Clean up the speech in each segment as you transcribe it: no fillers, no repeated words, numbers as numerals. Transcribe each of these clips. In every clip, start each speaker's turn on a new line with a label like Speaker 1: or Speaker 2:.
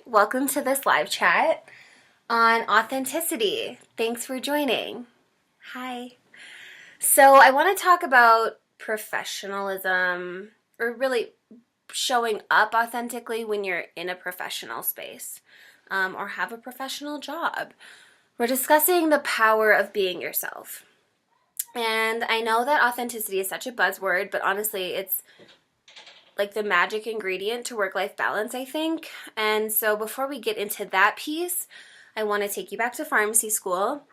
Speaker 1: welcome to this live chat on authenticity. Thanks for joining. Hi. So I want to talk about professionalism, or really showing up authentically when you're in a professional space or have a professional job. We're discussing the power of being yourself. And I know that authenticity is such a buzzword, but honestly, it's like the magic ingredient to work-life balance, I think. And so before we get into that piece, I want to take you back to pharmacy school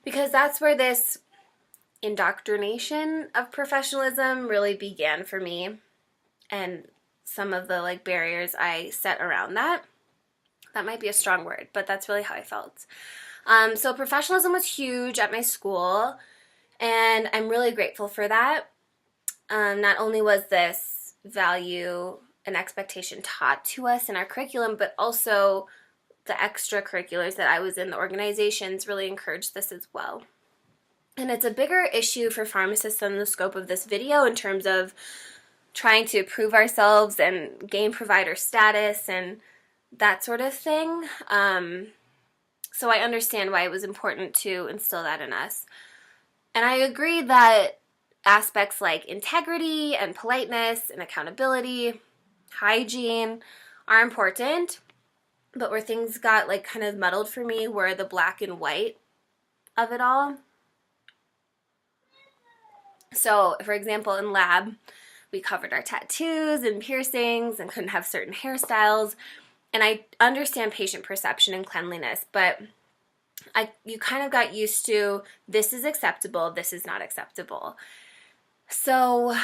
Speaker 1: because that's where this indoctrination of professionalism really began for me, and some of the barriers I set around that. That might be a strong word, but that's really how I felt. So professionalism was huge at my school, and I'm really grateful for that. Not only was this value and expectation taught to us in our curriculum, but also the extracurriculars that I was in, the organizations, really encouraged this as well. And it's a bigger issue for pharmacists than the scope of this video in terms of trying to prove ourselves and gain provider status and that sort of thing. So I understand why it was important to instill that in us. And I agree that aspects like integrity and politeness and accountability, hygiene are important, but where things got kind of muddled for me were the black and white of it all. So, for example, in lab, we covered our tattoos and piercings and couldn't have certain hairstyles. And I understand patient perception and cleanliness, but you kind of got used to this is acceptable, this is not acceptable. So,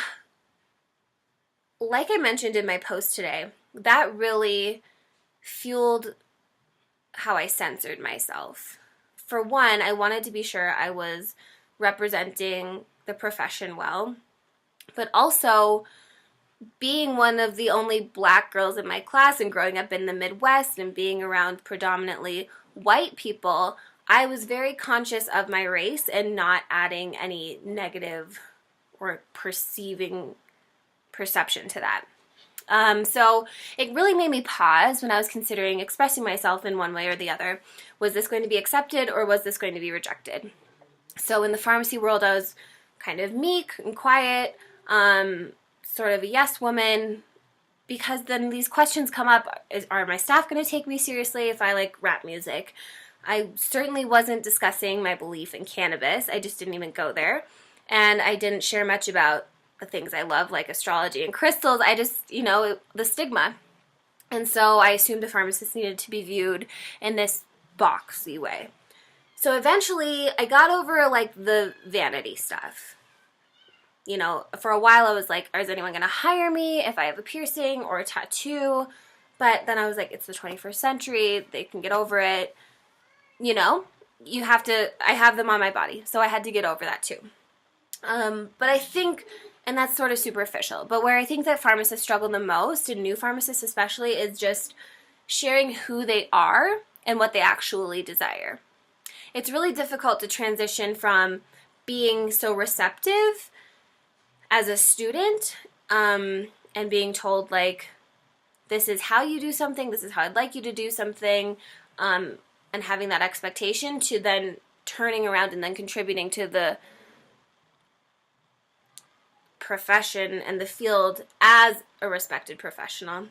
Speaker 1: like I mentioned in my post today, that really fueled how I censored myself. For one, I wanted to be sure I was representing the profession well, but also being one of the only black girls in my class and growing up in the Midwest and being around predominantly white people, I was very conscious of my race and not adding any negative or perception to that. So it really made me pause when I was considering expressing myself in one way or the other. Was this going to be accepted or was this going to be rejected? So in the pharmacy world, I was kind of meek and quiet, sort of a yes woman, because then these questions come up. Are my staff going to take me seriously if I like rap music? I certainly wasn't discussing my belief in cannabis. I just didn't even go there. And I didn't share much about the things I love, like astrology and crystals. I just, the stigma. And so I assumed a pharmacist needed to be viewed in this boxy way. So eventually I got over the vanity stuff. For a while I was like, is anyone going to hire me if I have a piercing or a tattoo? But then I was like, it's the 21st century. They can get over it. I have them on my body. So I had to get over that too. But I think, and that's sort of superficial, but where I think that pharmacists struggle the most, and new pharmacists especially, is just sharing who they are and what they actually desire. It's really difficult to transition from being so receptive as a student, and being told this is how you do something, this is how I'd like you to do something, and having that expectation, to then turning around and then contributing to the profession and the field as a respected professional.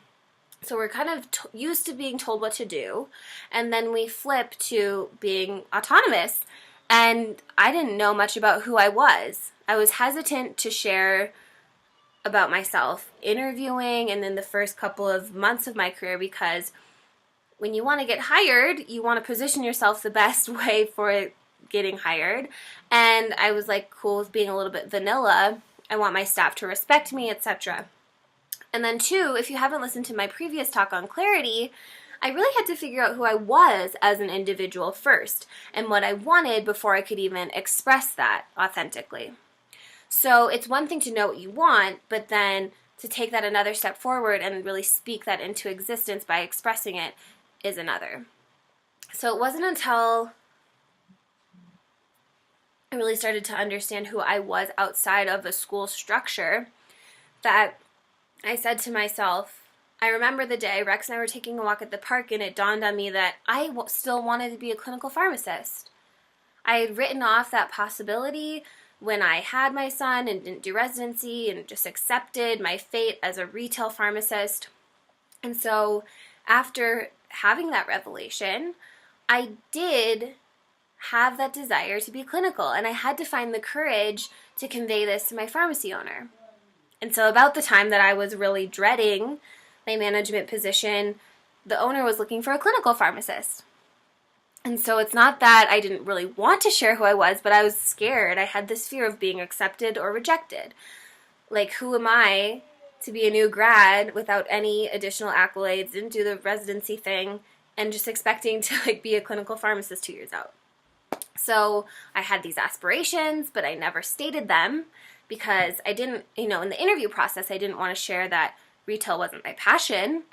Speaker 1: So we're kind of used to being told what to do, and then we flip to being autonomous, and I didn't know much about who I was. I was hesitant to share about myself interviewing and in the first couple of months of my career, because when you want to get hired, you want to position yourself the best way for getting hired, and I was cool with being a little bit vanilla. I want my staff to respect me, etc. And then two, if you haven't listened to my previous talk on clarity, I really had to figure out who I was as an individual first and what I wanted before I could even express that authentically. So it's one thing to know what you want, but then to take that another step forward and really speak that into existence by expressing it is another. So it wasn't until I really started to understand who I was outside of a school structure that I said to myself, I remember the day Rex and I were taking a walk at the park, and it dawned on me that I still wanted to be a clinical pharmacist. I had written off that possibility when I had my son and didn't do residency and just accepted my fate as a retail pharmacist. And so after having that revelation, I did have that desire to be clinical, and I had to find the courage to convey this to my pharmacy owner. And so about the time that I was really dreading my management position, the owner was looking for a clinical pharmacist. And so it's not that I didn't really want to share who I was, but I was scared. I had this fear of being accepted or rejected. Like, who am I to be a new grad without any additional accolades, didn't do the residency thing, and just expecting to be a clinical pharmacist 2 years out. So I had these aspirations, but I never stated them because I didn't, in the interview process, I didn't want to share that retail wasn't my passion,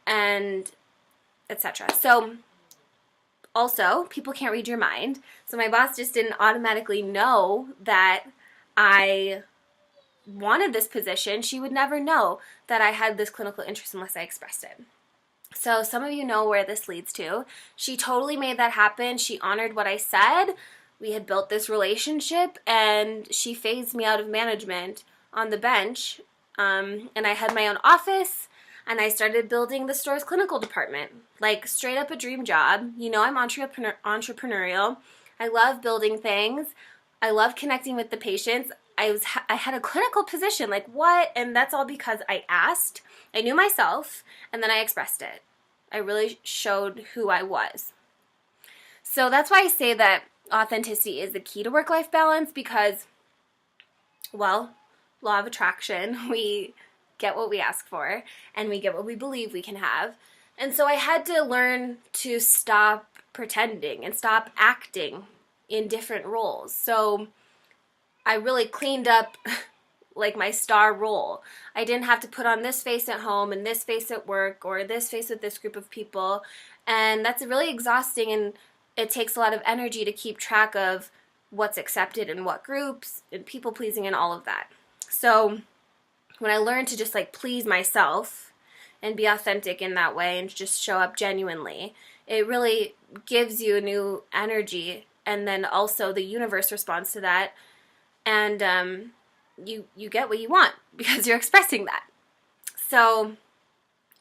Speaker 1: and etc. So also, people can't read your mind. So my boss just didn't automatically know that I wanted this position. She would never know that I had this clinical interest unless I expressed it. So some of you know where this leads to. She totally made that happen. She honored what I said. We had built this relationship, and she phased me out of management on the bench. And I had my own office, and I started building the store's clinical department. Like, straight up a dream job. I'm entrepreneurial. I love building things. I love connecting with the patients. I had a clinical position. Like, what? And that's all because I asked. I knew myself, and then I expressed it. I really showed who I was. So that's why I say that authenticity is the key to work-life balance because, well, law of attraction, we get what we ask for, and we get what we believe we can have. And so I had to learn to stop pretending and stop acting in different roles. So I really cleaned up like my star role. I didn't have to put on this face at home and this face at work or this face with this group of people. And that's really exhausting, and it takes a lot of energy to keep track of what's accepted in what groups and people pleasing and all of that. So when I learned to just please myself and be authentic in that way and just show up genuinely, it really gives you a new energy, and then also the universe responds to that, and you get what you want because you're expressing that. So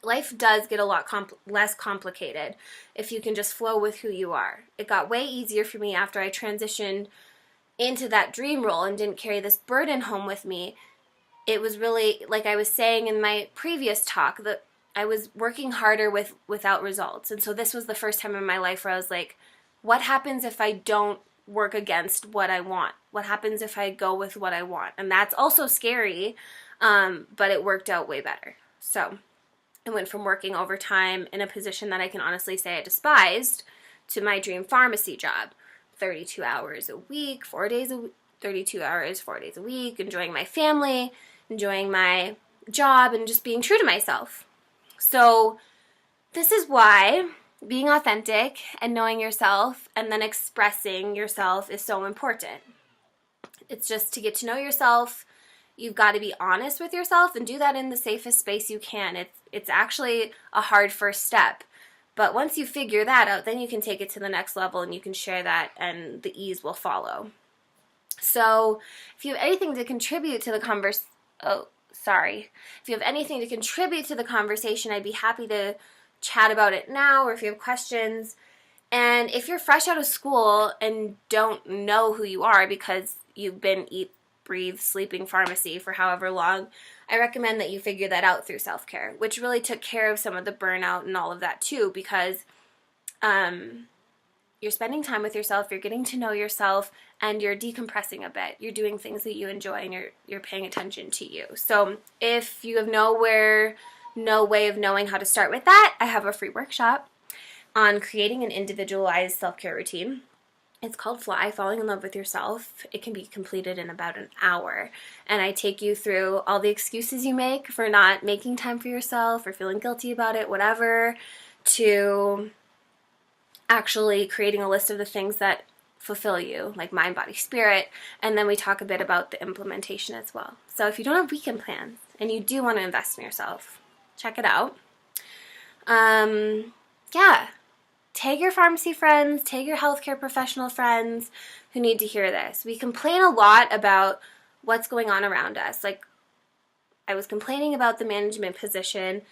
Speaker 1: life does get a lot less complicated if you can just flow with who you are. It got way easier for me after I transitioned into that dream role and didn't carry this burden home with me. It was really, like I was saying in my previous talk, that I was working harder without results. And so this was the first time in my life where I was like, what happens if I don't work against what I want? What happens if I go with what I want? And that's also scary, but it worked out way better. So I went from working overtime in a position that I can honestly say I despised to my dream pharmacy job. 32 hours a week, 4 days a week, 32 hours, 4 days a week, enjoying my family, enjoying my job, and just being true to myself. So this is why being authentic and knowing yourself and then expressing yourself is so important. It's just to get to know yourself. You've got to be honest with yourself and do that in the safest space you can. It's actually a hard first step. But once you figure that out, then you can take it to the next level and you can share that, and the ease will follow. So if you have anything to contribute to the If you have anything to contribute to the conversation, I'd be happy to chat about it now, or if you have questions. And if you're fresh out of school and don't know who you are because you've been eat, breathe, sleeping pharmacy for however long, I recommend that you figure that out through self-care, which really took care of some of the burnout and all of that too, because you're spending time with yourself, you're getting to know yourself, and you're decompressing a bit. You're doing things that you enjoy, and you're paying attention to you. So if you have no way of knowing how to start with that, I have a free workshop on creating an individualized self-care routine. It's called Fly, Falling in Love with Yourself. It can be completed in about an hour. And I take you through all the excuses you make for not making time for yourself or feeling guilty about it, whatever, to actually creating a list of the things that fulfill you, like mind, body, spirit. And then we talk a bit about the implementation as well. So if you don't have weekend plans and you do want to invest in yourself, check it out. Yeah, tag your pharmacy friends, tag your healthcare professional friends who need to hear this. We complain a lot about what's going on around us. Like, I was complaining about the management position.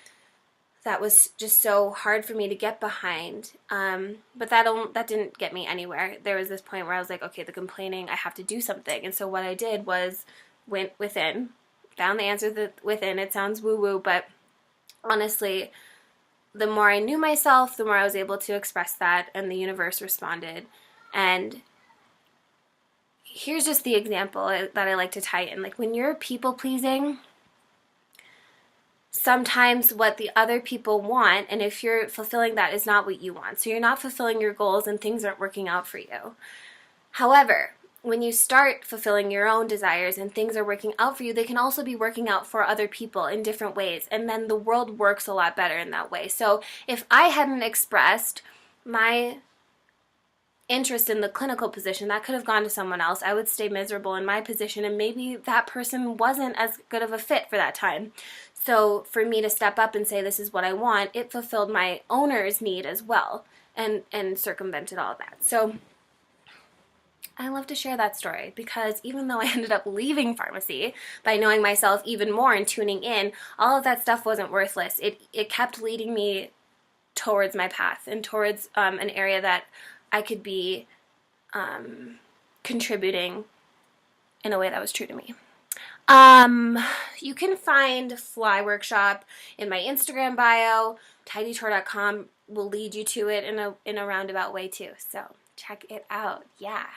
Speaker 1: That was just so hard for me to get behind. But that didn't get me anywhere. There was this point where I was like, okay, the complaining, I have to do something. And so what I did was went within, found the answer within. It sounds woo-woo, but honestly, the more I knew myself, the more I was able to express that, and the universe responded. And here's just the example that I like to tie in. Like, when you're people-pleasing, sometimes what the other people want, and if you're fulfilling that, is not what you want. So you're not fulfilling your goals and things aren't working out for you. However, when you start fulfilling your own desires and things are working out for you, they can also be working out for other people in different ways. And then the world works a lot better in that way. So if I hadn't expressed my interest in the clinical position, that could have gone to someone else. I would stay miserable in my position, and maybe that person wasn't as good of a fit for that time. So for me to step up and say, this is what I want, it fulfilled my owner's need as well, and circumvented all of that. So I love to share that story, because even though I ended up leaving pharmacy by knowing myself even more and tuning in, all of that stuff wasn't worthless. It kept leading me towards my path and towards an area that I could be contributing in a way that was true to me. You can find Fly Workshop in my Instagram bio. tidytour.com will lead you to it in a roundabout way too. So check it out. Yeah.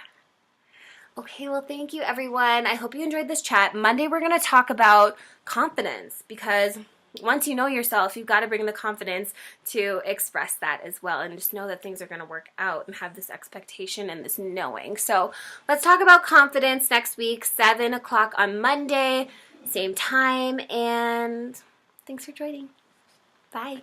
Speaker 1: Okay, well, thank you, everyone. I hope you enjoyed this chat. Monday, we're going to talk about confidence, because once you know yourself, you've got to bring the confidence to express that as well, and just know that things are going to work out and have this expectation and this knowing. So let's talk about confidence next week, 7 o'clock on Monday, same time, and thanks for joining. Bye.